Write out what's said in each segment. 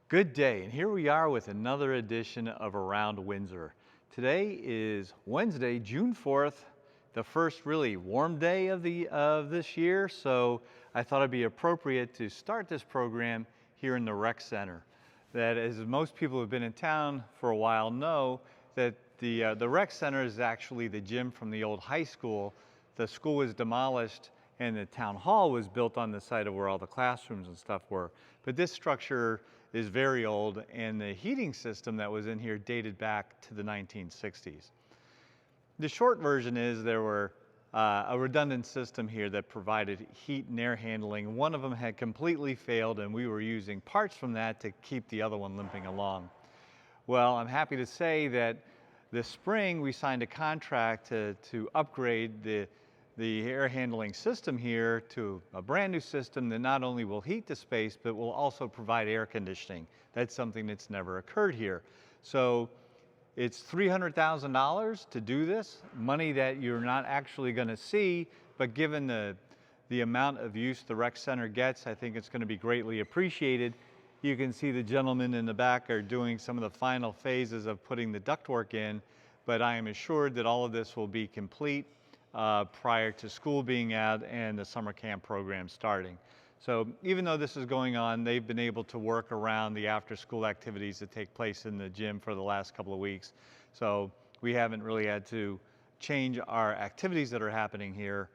Good day, and here we are with another edition of Around Windsor. Today is Wednesday, June 4th, the first really warm day of this year, so I thought it'd be appropriate to start this program here in the rec center. That, as most people who've been in town for a while know, that the rec center is actually the gym from the old high school. The school was demolished and the town hall was built on the site of where all the classrooms and stuff were. But this structure is very old, and the heating system that was in here dated back to the 1960s. The short version is there were a redundant system here that provided heat and air handling. One of them had completely failed, and we were using parts from that to keep the other one limping along. Well, I'm happy to say that this spring we signed a contract to upgrade the air handling system here to a brand new system that not only will heat the space, but will also provide air conditioning. That's something that's never occurred here. So it's $300,000 to do this, money that you're not actually going to see, but given the amount of use the rec center gets, I think it's going to be greatly appreciated. You can see the gentlemen in the back are doing some of the final phases of putting the ductwork in, but I am assured that all of this will be complete prior to school being out and the summer camp program starting. So even though this is going on, they've been able to work around the after-school activities that take place in the gym for the last couple of weeks. So we haven't really had to change our activities that are happening here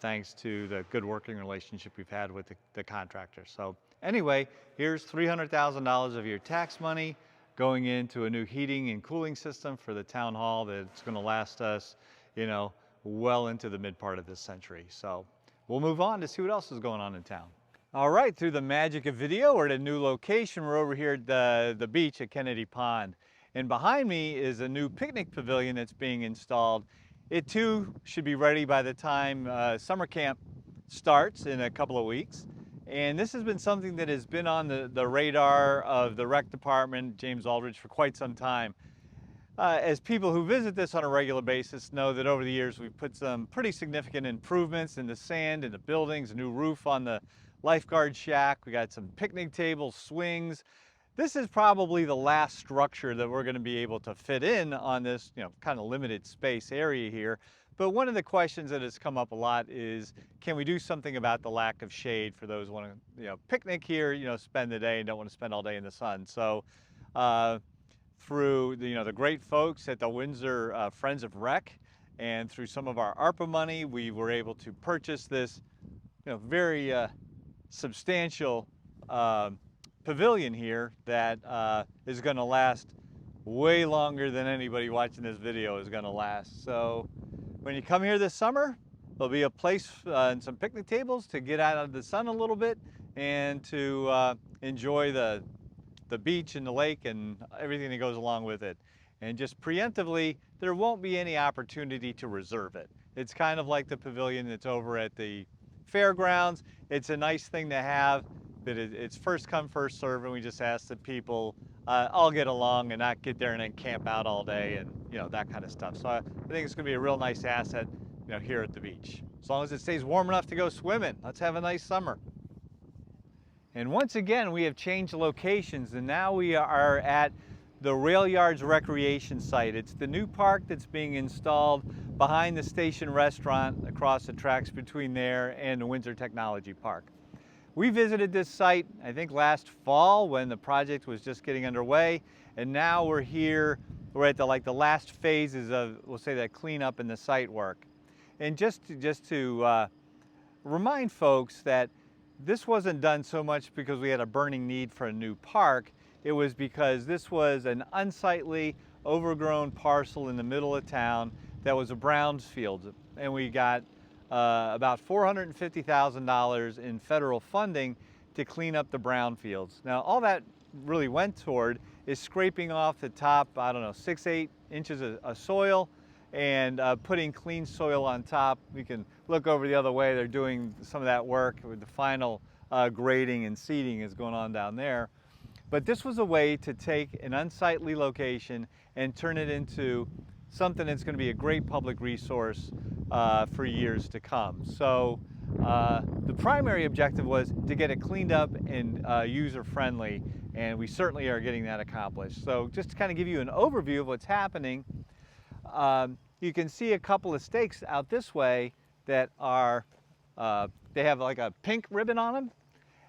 thanks to the good working relationship we've had with the contractor. So anyway, here's $300,000 of your tax money going into a new heating and cooling system for the town hall that's going to last us, well into the mid part of this century. So we'll move on to see what else is going on in town. All right, through the magic of video, we're at a new location. We're over here at the beach at Kennedy Pond. And behind me is a new picnic pavilion that's being installed. It too should be ready by the time summer camp starts in a couple of weeks. And this has been something that has been on the radar of the rec department, James Aldridge, for quite some time. As people who visit this on a regular basis know that over the years we've put some pretty significant improvements in the sand, in the buildings, a new roof on the lifeguard shack. We got some picnic tables, swings. This is probably the last structure that we're going to be able to fit in on this, kind of limited space area here. But one of the questions that has come up a lot is, can we do something about the lack of shade for those who want to, picnic here, spend the day and don't want to spend all day in the sun. So through the great folks at the Windsor Friends of Rec and through some of our ARPA money, we were able to purchase this very substantial pavilion here that is going to last way longer than anybody watching this video is going to last. So when you come here this summer, there'll be a place and some picnic tables to get out of the sun a little bit and to enjoy the beach and the lake and everything that goes along with it. And just preemptively, there won't be any opportunity to reserve it. It's kind of like the pavilion that's over at the fairgrounds. It's a nice thing to have, but it's first come, first serve, and we just ask that people all get along and not get there and then camp out all day and that kind of stuff. So I think it's going to be a real nice asset here at the beach. As long as it stays warm enough to go swimming. Let's have a nice summer. And once again, we have changed locations, and now we are at the Railyards recreation site. It's the new park that's being installed behind the station restaurant across the tracks between there and the Windsor Technology Park. We visited this site, I think last fall when the project was just getting underway, and now we're here, we're at the last phases of, we'll say, that cleanup and the site work. And just to remind folks that this wasn't done so much because we had a burning need for a new park. It was because this was an unsightly, overgrown parcel in the middle of town that was a brownfield. And we got about $450,000 in federal funding to clean up the brownfields. Now, all that really went toward is scraping off the top, 6-8 inches of soil and putting clean soil on top. We can look over the other way. They're doing some of that work with the final grading and seeding is going on down there. But this was a way to take an unsightly location and turn it into something that's going to be a great public resource for years to come. So the primary objective was to get it cleaned up and user-friendly. and we certainly are getting that accomplished. So just to kind of give you an overview of what's happening, you can see a couple of stakes out this way that are, they have like a pink ribbon on them,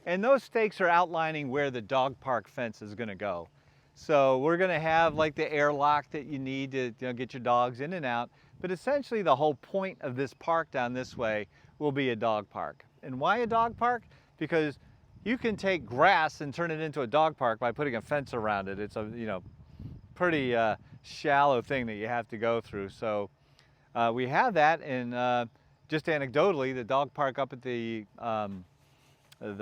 and those stakes are outlining where the dog park fence is going to go. So we're going to have like the airlock that you need to get your dogs in and out, but essentially the whole point of this park down this way will be a dog park. And why a dog park? Because you can take grass and turn it into a dog park by putting a fence around it. It's a pretty shallow thing that you have to go through. So we have that, and just anecdotally, the dog park up at the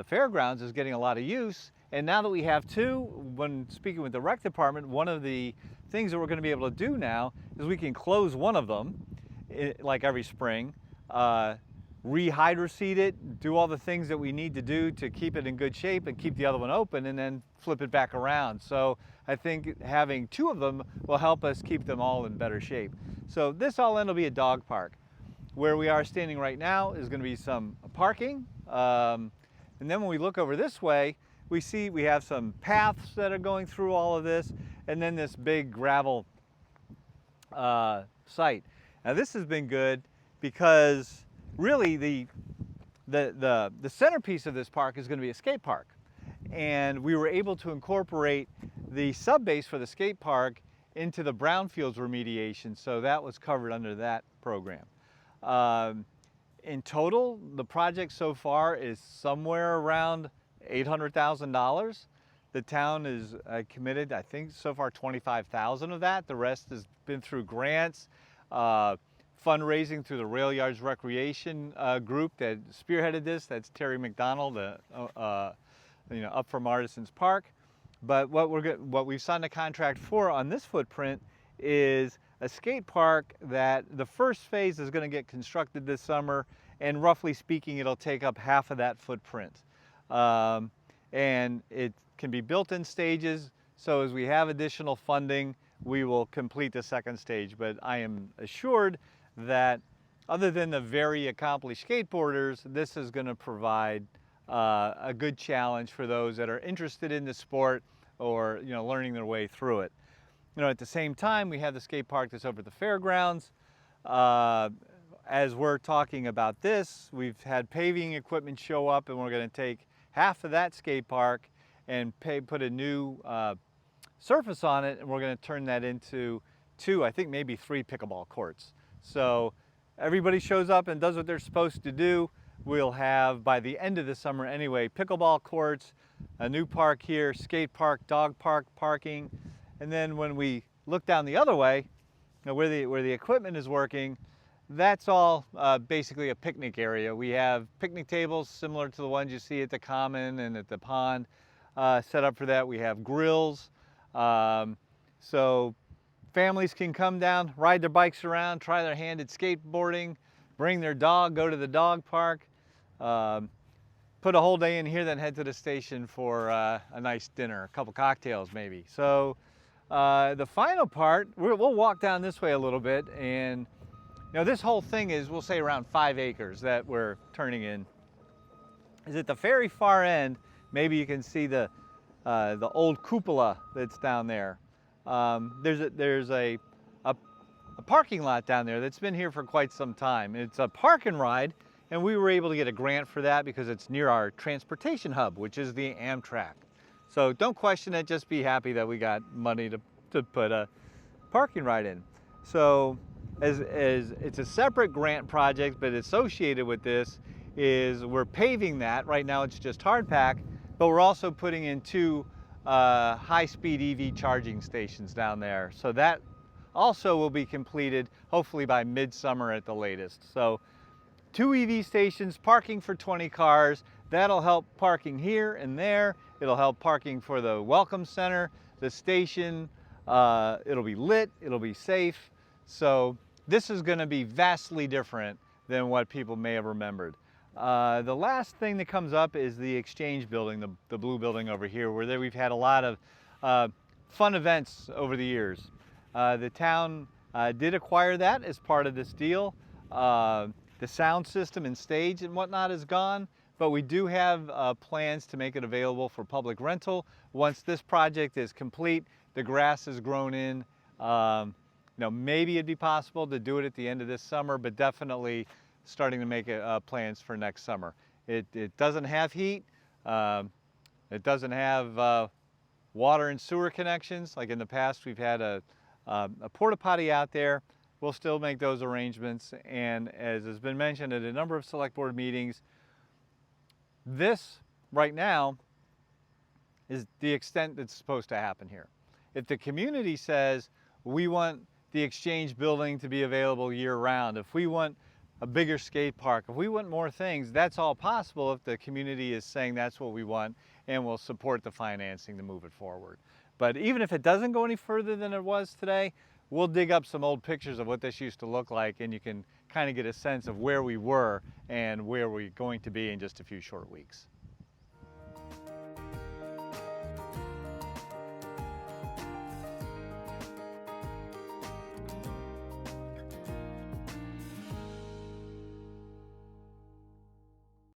fairgrounds is getting a lot of use. And now that we have two, when speaking with the rec department, one of the things that we're going to be able to do now is we can close one of them, like every spring, rehydroseed it, do all the things that we need to do to keep it in good shape and keep the other one open, and then flip it back around. So I think having two of them will help us keep them all in better shape. So this all in will be a dog park. Where we are standing right now is going to be some parking. And then when we look over this way, we see we have some paths that are going through all of this, and then this big gravel site. Now this has been good because really the centerpiece of this park is going to be a skate park. And we were able to incorporate the sub-base for the skate park into the brownfields remediation, so that was covered under that program. In total, the project so far is somewhere around $800,000. The town is committed, I think so far $25,000 of that. The rest has been through grants, fundraising through the Railyards Recreation group that spearheaded this. That's Terry McDonald, up from Artisans Park. But what we've signed a contract for on this footprint is a skate park that the first phase is going to get constructed this summer, and roughly speaking, it'll take up half of that footprint. And it can be built in stages, so as we have additional funding, we will complete the second stage. But I am assured that other than the very accomplished skateboarders, this is going to provide a good challenge for those that are interested in the sport or learning their way through it. At the same time, we have the skate park that's over at the fairgrounds. As we're talking about this, we've had paving equipment show up, and we're going to take half of that skate park and put a new surface on it, and we're going to turn that into two, I think maybe 3 pickleball courts. So everybody shows up and does what they're supposed to do. We'll have, by the end of the summer anyway, pickleball courts, a new park here, skate park, dog park, parking. And then when we look down the other way, where the equipment is working, that's all basically a picnic area. We have picnic tables similar to the ones you see at the Common and at the pond set up for that. We have grills, so families can come down, ride their bikes around, try their hand at skateboarding, bring their dog, go to the dog park, put a whole day in here, then head to the station for a nice dinner, a couple cocktails maybe. So the final part, we'll walk down this way a little bit, and this whole thing is, we'll say, around 5 acres that we're turning in. Is at the very far end, maybe you can see the old cupola that's down there. There's a parking lot down there that's been here for quite some time. It's a park and ride, and we were able to get a grant for that because it's near our transportation hub, which is the Amtrak. So don't question it, just be happy that we got money to put a parking ride in. So as it's a separate grant project, but associated with this is we're paving that. Right now it's just hard pack, but we're also putting in 2 high-speed EV charging stations down there. So that also will be completed hopefully by midsummer at the latest. So 2 EV stations, parking for 20 cars. That'll help parking here and there. It'll help parking for the Welcome Center, the station. It'll be lit, it'll be safe. So this is going to be vastly different than what people may have remembered. The last thing that comes up is the Exchange building, the blue building over here, where we've had a lot of fun events over the years. The town did acquire that as part of this deal. The sound system and stage and whatnot is gone, but we do have plans to make it available for public rental. Once this project is complete, the grass is grown in, maybe it'd be possible to do it at the end of this summer, but definitely starting to make plans for next summer. It doesn't have heat. It doesn't have water and sewer connections. Like in the past, we've had a porta potty out there. We'll still make those arrangements. And as has been mentioned at a number of select board meetings, this right now is the extent that's supposed to happen here. If the community says we want the Exchange building to be available year round, if we want a bigger skate park, if we want more things, that's all possible if the community is saying that's what we want, and we'll support the financing to move it forward. But even if it doesn't go any further than it was today, we'll dig up some old pictures of what this used to look like, and you can kind of get a sense of where we were and where we're going to be in just a few short weeks.